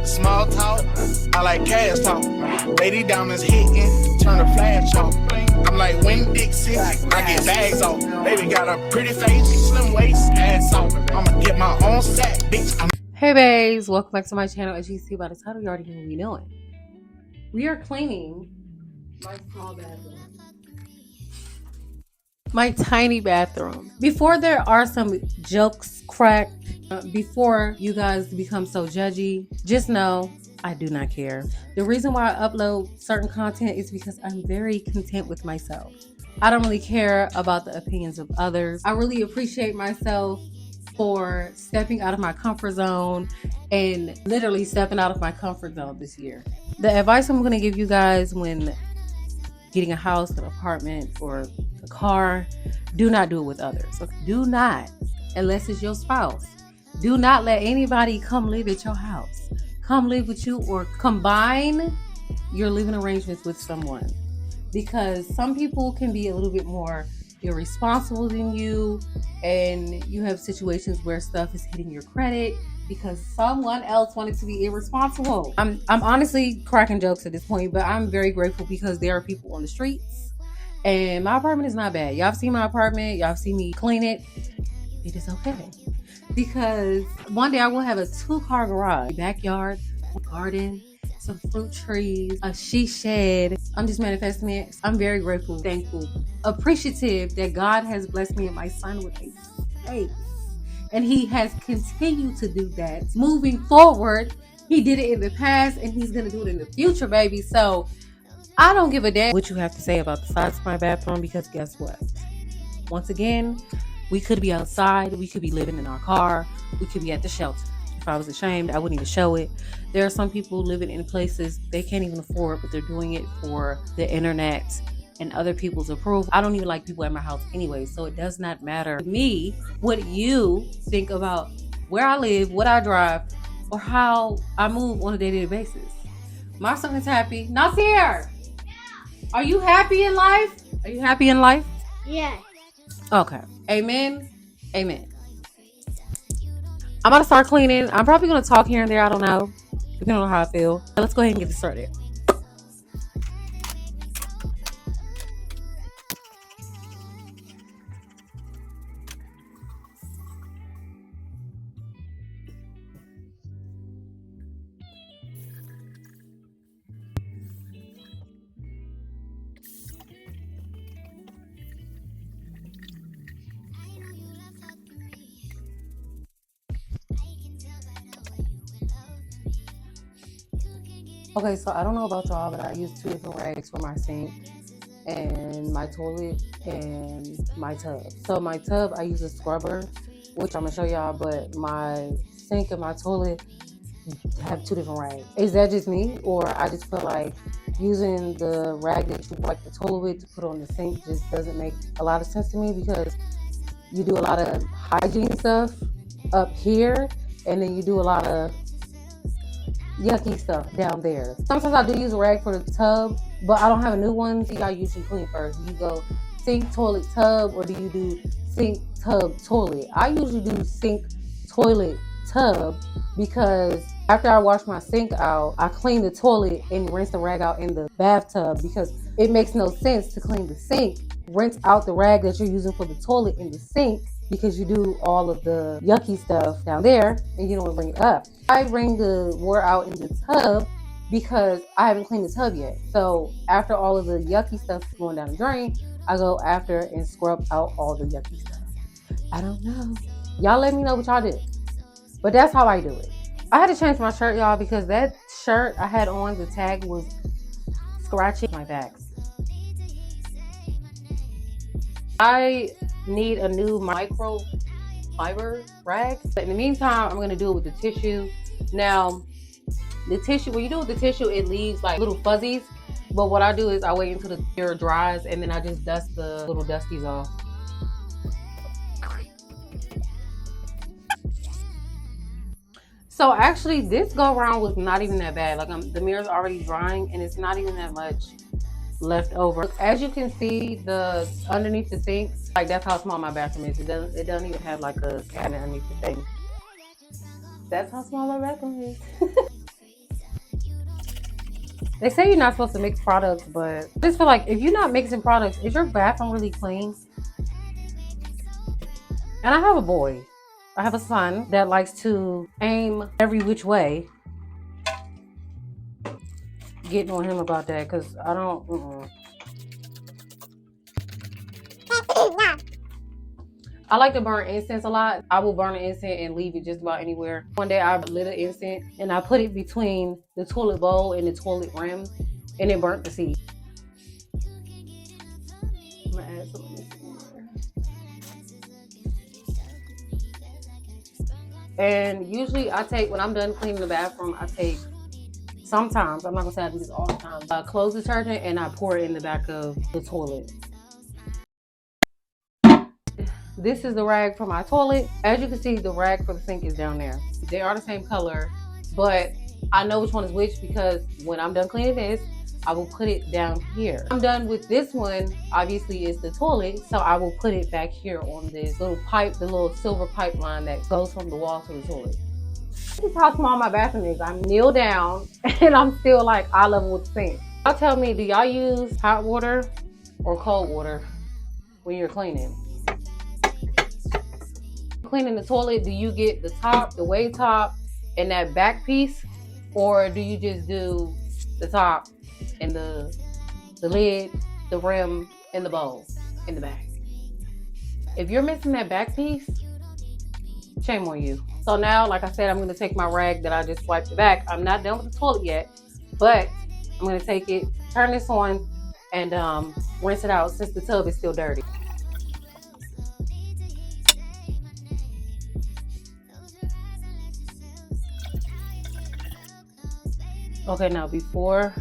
Small talk, I like cash talk. Lady diamonds hitting, turn the flash off. I'm like Win Dixie, I get bags off. Baby got a pretty face, slim waist, ass off. I'ma get my own sack, bitch. Hey babes, welcome back to my channel. As you see by the title, you already know what we're doing. We are cleaning my small bathroom. My tiny bathroom. Before there are some jokes cracked, before you guys become so judgy, just know I do not care. The reason why I upload certain content is because I'm very content with myself. I don't really care about the opinions of others. I really appreciate myself for stepping out of my comfort zone and literally stepping out of my comfort zone this year. The advice I'm going to give you guys when getting a house, an apartment, or a car, do not do it with others. Do not, unless it's your spouse. Do not let anybody come live at your house. Come live with you or combine your living arrangements with someone. Because some people can be a little bit more irresponsible than you, and you have situations where stuff is hitting your credit because someone else wanted to be irresponsible. I'm honestly cracking jokes at this point, but I'm very grateful because there are people on the streets, and my apartment is not bad. Y'all have seen my apartment, y'all have seen me clean it. It is okay because one day I will have a 2-car garage, backyard, garden, some fruit trees, a she shed. I'm just manifesting it. I'm very grateful, thankful, appreciative that God has blessed me and my son with a space. And he has continued to do that. Moving forward, he did it in the past and he's going to do it in the future, baby. So I don't give a damn what you have to say about the size of my bathroom, because guess what? Once again, we could be outside. We could be living in our car. We could be at the shelter. If I was ashamed, I wouldn't even show it. There are some people living in places they can't even afford, but they're doing it for the internet and other people's approval. I don't even like people at my house anyway, so it does not matter to me what you think about where I live, what I drive, or how I move on a day-to-day basis. My son is happy. Nasir, are you happy in life? Are you happy in life? Yeah. Okay. Amen. Amen. I'm about to start cleaning. I'm probably going to talk here and there. I don't know. Depending on how I feel. Let's go ahead and get this started. Okay, so I don't know about y'all, but I use 2 different rags for my sink and my toilet and my tub. So my tub, I use a scrubber, which I'm gonna show y'all, but my sink and my toilet have 2 different rags. Is that just me, or I just feel like using the rag that you wipe the toilet with to put on the sink just doesn't make a lot of sense to me, because you do a lot of hygiene stuff up here and then you do a lot of yucky stuff down there. Sometimes I do use a rag for the tub, but I don't have a new one. So y'all usually clean first. Do you go sink, toilet, tub, or do you do sink, tub, toilet? I usually do sink, toilet, tub, because after I wash my sink out, I clean the toilet and rinse the rag out in the bathtub, because it makes no sense to clean the sink, rinse out the rag that you're using for the toilet in the sink, because you do all of the yucky stuff down there and you don't want to bring it up. I bring the water out in the tub because I haven't cleaned the tub yet. So after all of the yucky stuff is going down the drain, I go after and scrub out all the yucky stuff. I don't know. Y'all let me know what y'all do. But that's how I do it. I had to change my shirt, y'all, because that shirt I had on, the tag was scratching my back. I need a new microfiber rag. But in the meantime, I'm going to do it with the tissue. Now, the tissue, when you do it with the tissue, it leaves like little fuzzies. But what I do is I wait until the hair dries and then I just dust the little dusties off. So actually, this go around was not even that bad. Like the mirror's already drying and it's not even that much left over. As you can see, the underneath the sink, like that's how small my bathroom is. It doesn't even have like a cabinet underneath the thing. That's how small my bathroom is. They say you're not supposed to mix products, but I just feel like if you're not mixing products, is your bathroom really clean? And I have a boy. I have a son that likes to aim every which way. Getting on him about that because I don't. I like to burn incense a lot. I will burn an incense and leave it just about anywhere. One day I lit an incense and I put it between the toilet bowl and the toilet rim and it burnt the seat. I'm gonna add some of this in there. And usually when I'm done cleaning the bathroom, I take, sometimes, I'm not gonna say I do this all the time, clothes detergent and I pour it in the back of the toilet. This is the rag for my toilet. As you can see, the rag for the sink is down there. They are the same color, but I know which one is which because when I'm done cleaning this, I will put it down here. I'm done with this one, obviously it's the toilet, so I will put it back here on this little pipe, the little silver pipeline that goes from the wall to the toilet. This is how small my bathroom is. I kneel down and I'm still like eye level with the sink. Y'all tell me, do y'all use hot water or cold water when you're cleaning? Cleaning the toilet, do you get the top, the way top, and that back piece, or do you just do the top and the lid, the rim, and the bowl in the back? If you're missing that back piece, shame on you. So now, like I said, I'm going to take my rag that I just wiped the back. I'm not done with the toilet yet, but I'm going to take it, turn this on, and rinse it out since the tub is still dirty. Okay, now before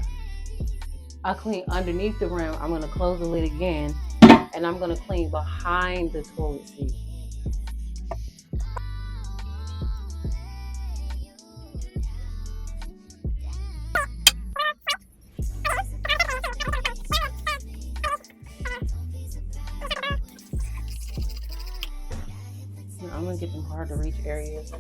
I clean underneath the rim, I'm gonna close the lid again and I'm gonna clean behind the toilet seat. I'm gonna get them hard to reach areas.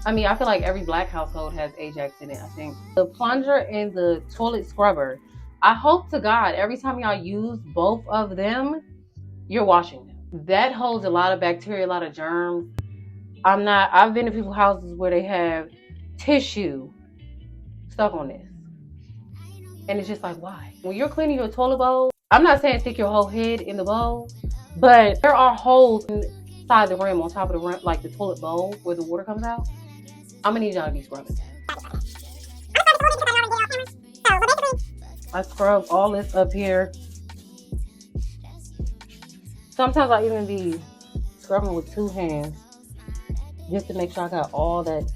I mean, I feel like every black household has Ajax in it, I think. The plunger and the toilet scrubber, I hope to God, every time y'all use both of them, you're washing them. That holds a lot of bacteria, a lot of germs. I've been to people's houses where they have tissue stuck on this. And it's just like, why? When you're cleaning your toilet bowl, I'm not saying stick your whole head in the bowl, but there are holes inside the rim, on top of the rim, like the toilet bowl where the water comes out. I'm gonna need y'all to be scrubbing. I scrub all this up here. Sometimes I even be scrubbing with 2 hands just to make sure I got all that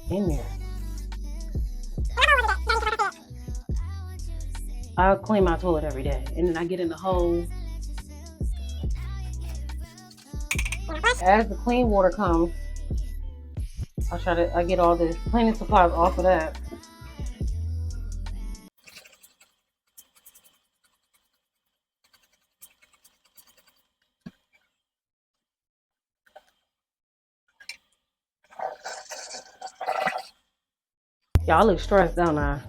in there. I clean my toilet every day and then I get in the hole. As the clean water comes, I get all the cleaning supplies off of that. Y'all look stressed, don't I?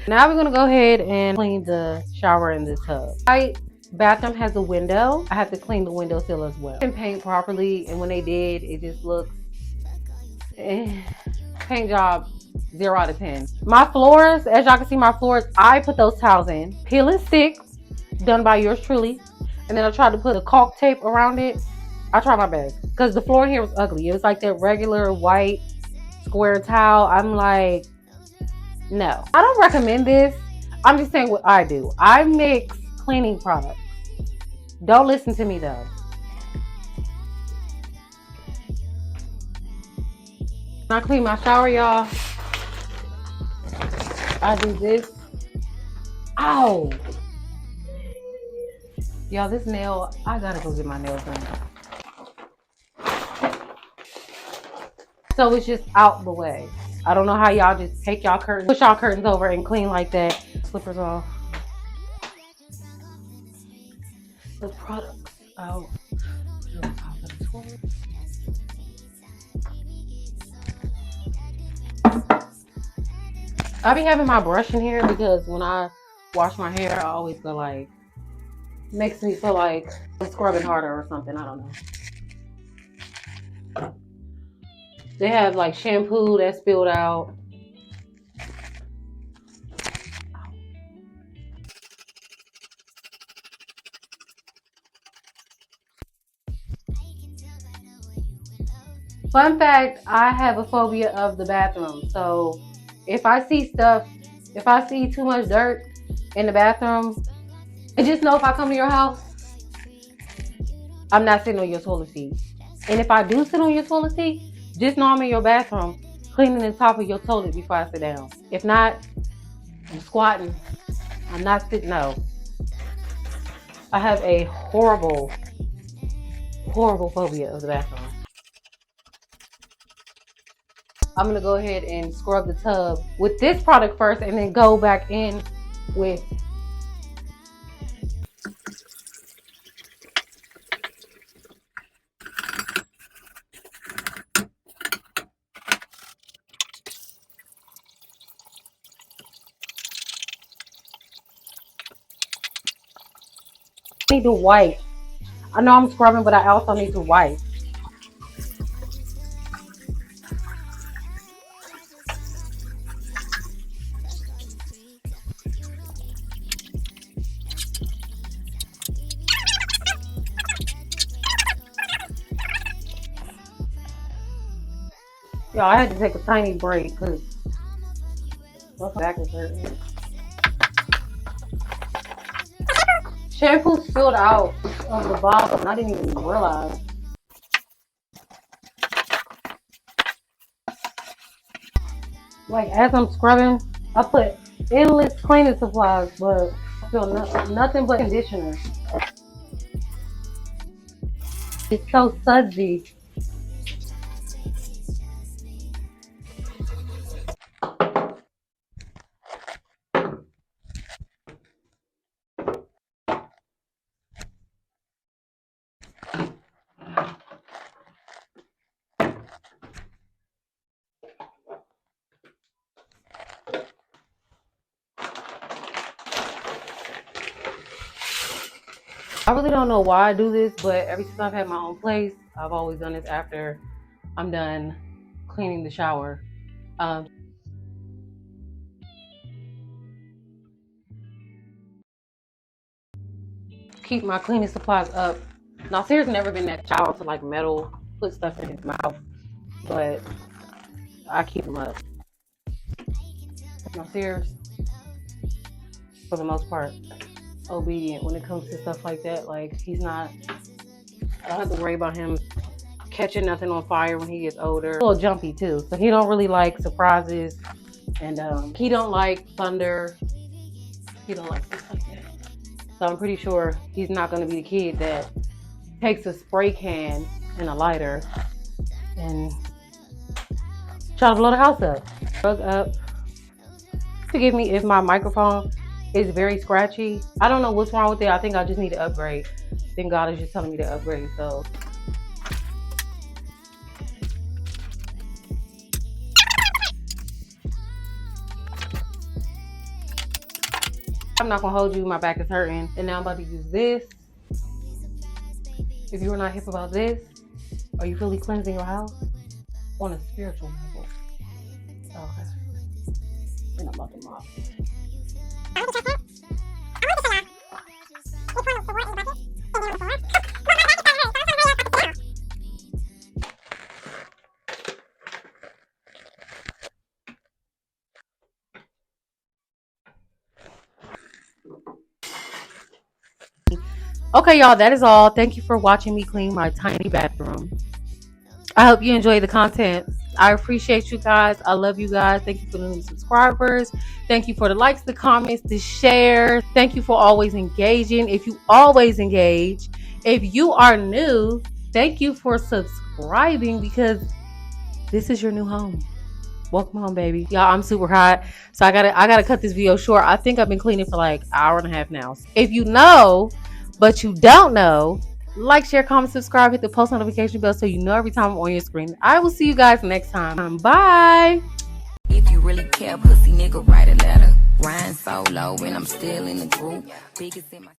Now we're gonna go ahead and clean the shower in the tub. My bathroom has a window. I have to clean the windowsill as well. And paint properly, and when they did, it just looks paint job 0 out of 10. My floors, as y'all can see, my floors, I put those towels in. Peel and stick, done by yours truly. And then I tried to put a caulk tape around it. I tried my best because the floor in here was ugly. It was like that regular white square towel. I'm like, no, I don't recommend this. I'm just saying what I do. I mix cleaning products. Don't listen to me though. When I clean my shower, y'all, I do this. Ow! Y'all, this nail, I gotta go get my nails done. So it's just out the way. I don't know how y'all just take y'all curtains, push y'all curtains over and clean like that. Slippers off. The products out. I be having my brush in here because when I wash my hair, I always feel like, makes me feel like I'm scrubbing harder or something. I don't know. They have like shampoo that spilled out. Fun fact, I have a phobia of the bathroom. So if I see too much dirt in the bathroom, and just know if I come to your house, I'm not sitting on your toilet seat. And if I do sit on your toilet seat, just know I'm in your bathroom cleaning the top of your toilet before I sit down. If not, I'm squatting. I'm not sitting. No. I have a horrible phobia of the bathroom. I'm going to go ahead and scrub the tub with this product first and then go back in with I need to wipe. I know I'm scrubbing, but I also need to wipe. Y'all, I had to take a tiny break because my back is hurting. Shampoo spilled out of the bottle and I didn't even realize. Like as I'm scrubbing, I put endless cleaning supplies, but I feel nothing but conditioner. It's so sudsy. I really don't know why I do this, but ever since I've had my own place, I've always done this after I'm done cleaning the shower. Keep my cleaning supplies up. Now, Sears never been that child to like meddle, put stuff in his mouth, but I keep them up. Now, Sears, for the most part, obedient when it comes to stuff like that. Like I don't have to worry about him catching nothing on fire when he gets older. A little jumpy too, so he don't really like surprises, and he don't like thunder. He don't like stuff like that. So I'm pretty sure he's not going to be the kid that takes a spray can and a lighter and try to blow the house up. Plug up. Forgive me if my microphone is very scratchy. I don't know what's wrong with it. I think I just need to upgrade. I think God is just telling me to upgrade. So I'm not gonna hold you. My back is hurting. And now I'm about to use this. If you are not hip about this, are you fully cleansing your house on a spiritual level? Okay. And I'm about to mop. Okay, y'all, that is all. Thank you for watching me clean my tiny bathroom. I hope you enjoy the content. I appreciate you guys. I love you guys. Thank you for the new subscribers. Thank you for the likes, the comments, the share. Thank you for always engaging. If you always engage, if you are new, thank you for subscribing because this is your new home. Welcome home, baby. Y'all, I'm super hot, so I gotta cut this video short. I think I've been cleaning for like an hour and a half now. If you know, but you don't know, like, share, comment, subscribe, hit the post notification bell so you know every time I'm on your screen. I will see you guys next time. Bye. If you really care, pussy nigga, write a letter. Ryan solo and I'm still in the group. Biggest in my